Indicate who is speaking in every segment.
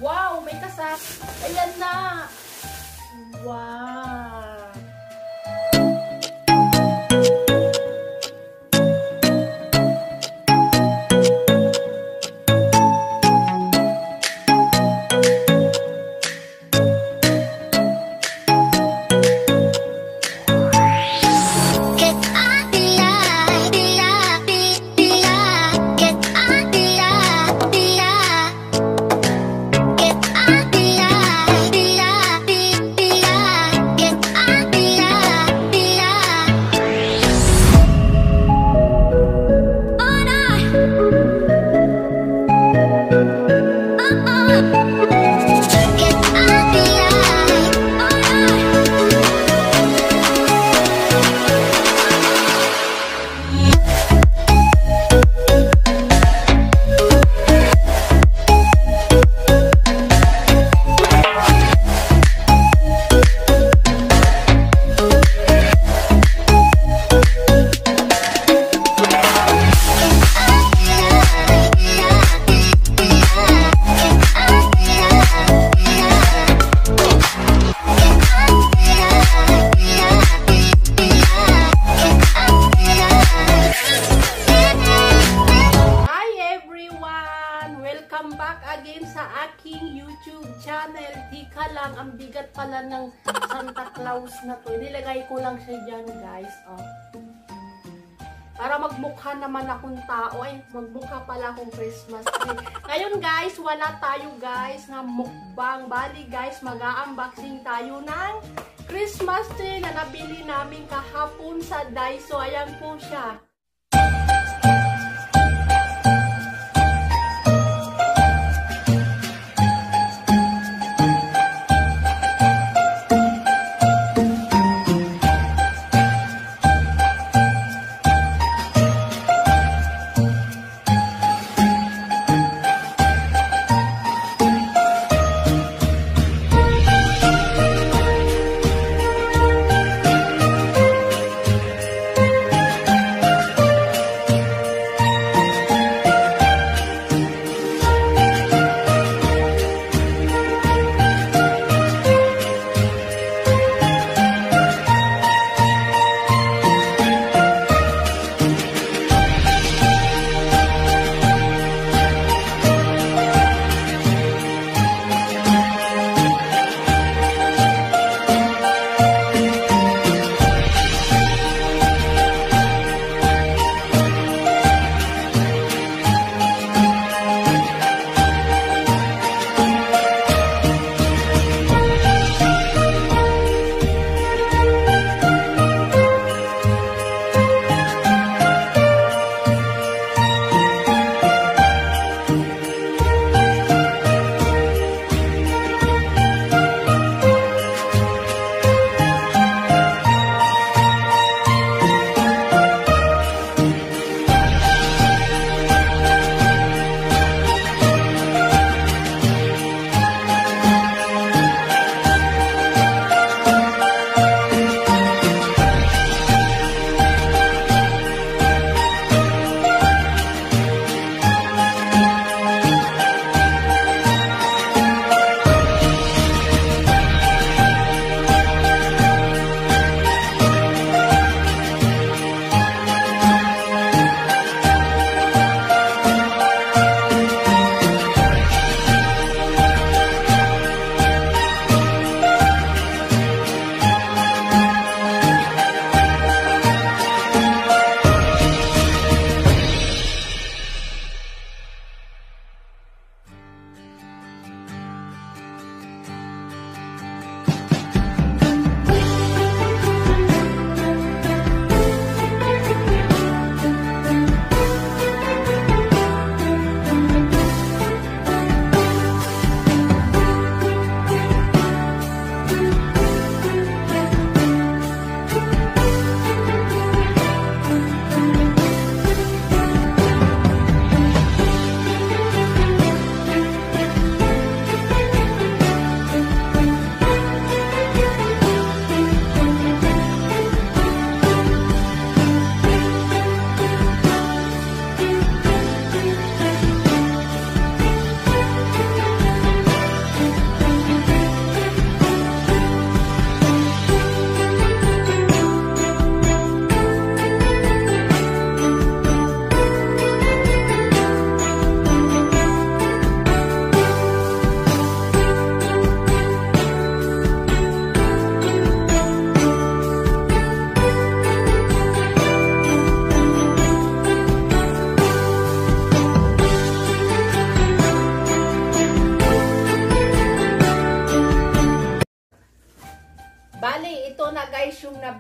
Speaker 1: Wow, may kasak. Ayan na. Wow. Channel, tika lang, ang bigat pala ng Santa Claus na to. Nilagay ko lang siya dyan, guys. Oh. Para magmukha naman akong tao. Ay, magmukha pala akong Christmas tree. Ngayon, guys, wala tayo, guys, na mukbang. Bali, guys, mag-unboxing tayo ng Christmas tree na nabili namin kahapon sa Daiso. Ayan po siya.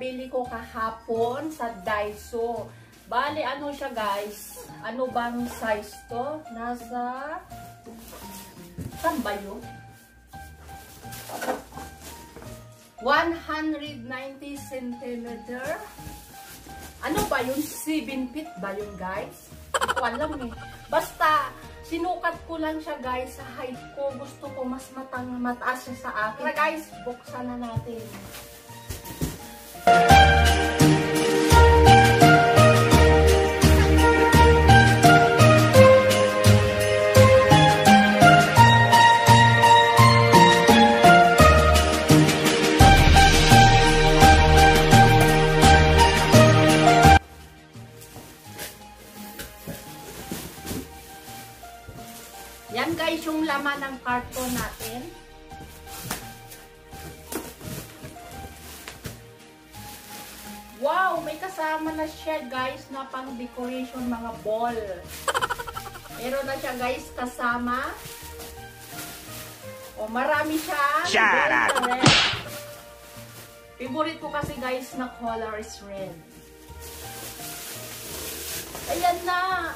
Speaker 1: nabili ko kahapon sa Daiso. Bali, ano siya guys? Ano bang size to? Nasa... Saan ba yun? 190 cm. Ano ba yun? 7 feet ba yun guys? Hindi ko alam eh. Basta, sinukat ko lang siya guys sa height ko. Gusto ko mas mataas siya sa akin. Tara guys, buksan na natin. Yan guys yung laman ng karton natin. Wow! May kasama na siya guys na pang decoration mga ball. Meron na siya guys kasama. O marami siya. Red. Favorite ko kasi guys na color is red. Ayan na!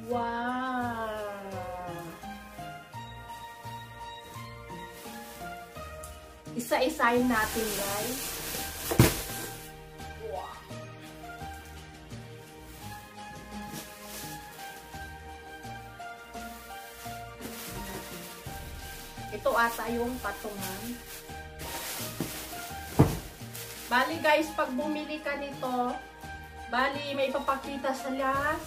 Speaker 1: Wow! Isa-isahin natin guys. Wow. Ito ata yung patungan. Bali guys, pag bumili ka nito, bali may ipapakita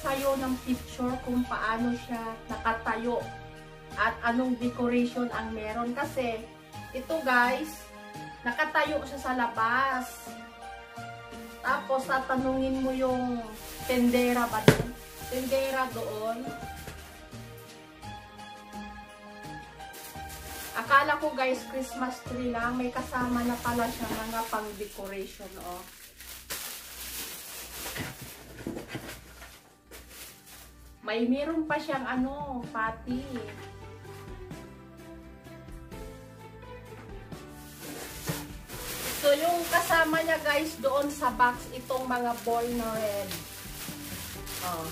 Speaker 1: sa'yo ng picture kung paano siya nakatayo at anong decoration ang meron. Kasi ito guys, nakatayo siya sa labas. Tapos tatanungin mo yung tendera ba doon? Tendera doon. Akala ko guys, Christmas tree lang. May kasama na pala siya mga pang decoration. Oh. Meron pa siyang ano, pati. So, yung kasama niya guys doon sa box, itong mga ball na red. Oh.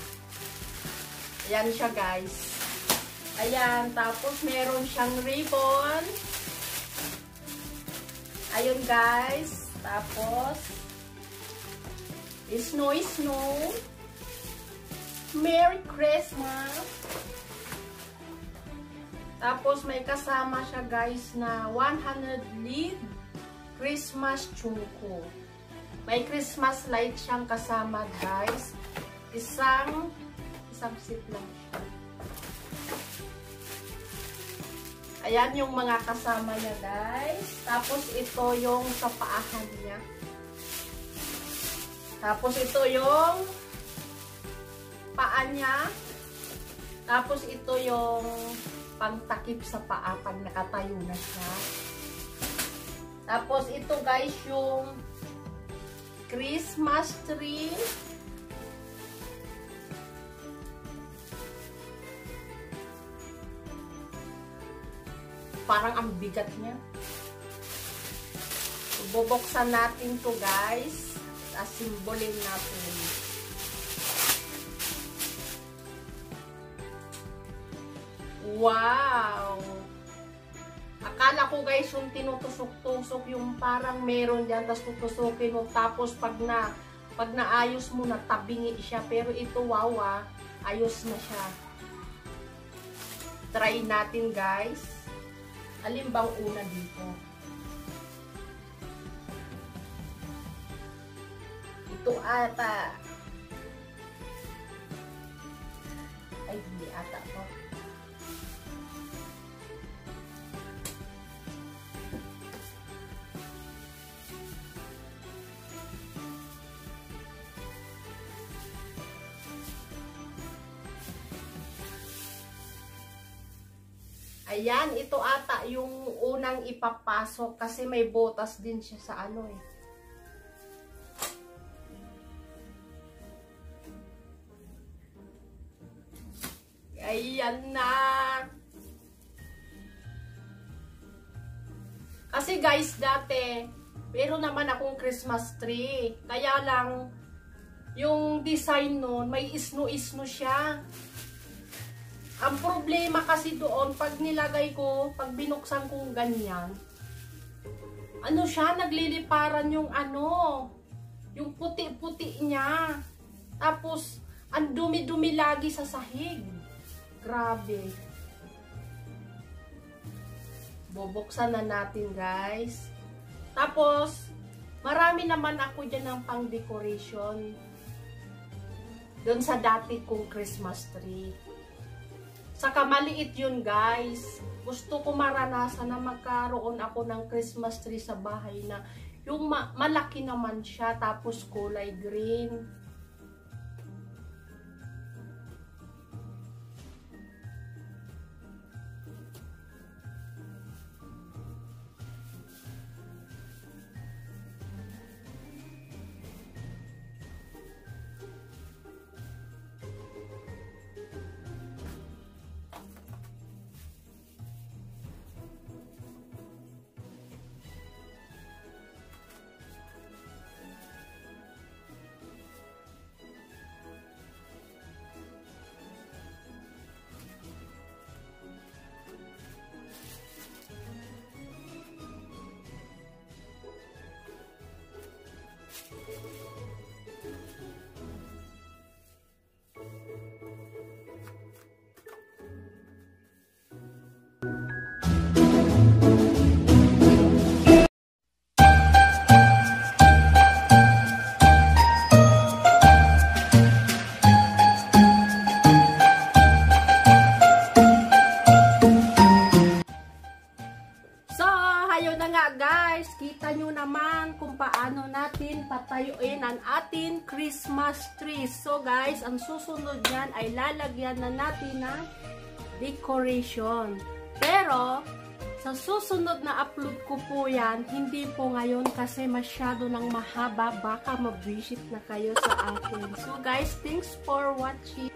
Speaker 1: Ayan siya guys. Ayan, tapos meron siyang ribbon. Ayun guys. Tapos, snow. Merry Christmas. Tapos, may kasama siya guys na 100 lead Christmas chunko. May Christmas light siyang kasama guys. Isang seat lang siya. Ayan yung mga kasama niya guys. Tapos ito yung sa paahan niya. Tapos ito yung paa niya. Tapos ito yung pangtakip sa paa pag nakatayo na siya. Tapos ito guys yung Christmas tree. Parang ang bigat niya. Bubuksan natin to guys. Asimbolin natin. Wow! Akala ko guys yung tinutusok-tusok yung parang meron dyan, tapos tutusukin mo, tapos pag naayos mo na tabingi siya, pero ito wow ayos na siya. Try natin guys. Alin bang una dito? Ito ata. Ay hindi ata to. Ayan, ito ata yung unang ipapasok kasi may botas din siya sa ano eh. Ayan na. Kasi guys, dati Meron naman akong Christmas tree. Kaya lang, yung design nun, may isno-isno siya. Ang problema kasi doon, pag nilagay ko, pag binuksan kong ganyan, ano siya, nagliliparan yung yung puti-puti niya. Tapos, ang dumi-dumi lagi sa sahig. Grabe. Bubuksan na natin, guys. Tapos, marami naman ako dyan ng pang-decoration. Doon sa dati kong Christmas tree. Saka maliit yun, guys. Gusto ko maranasan na magkaroon ako ng Christmas tree sa bahay na yung malaki naman siya, tapos kulay green. Guys, kita nyo naman kung paano natin patayuin ang ating Christmas tree. So guys, ang susunod yan ay lalagyan na natin ng decoration. Pero, sa susunod na upload ko po yan, hindi po ngayon kasi masyado nang mahaba. Baka mabwisit na kayo sa akin. So guys, thanks for watching.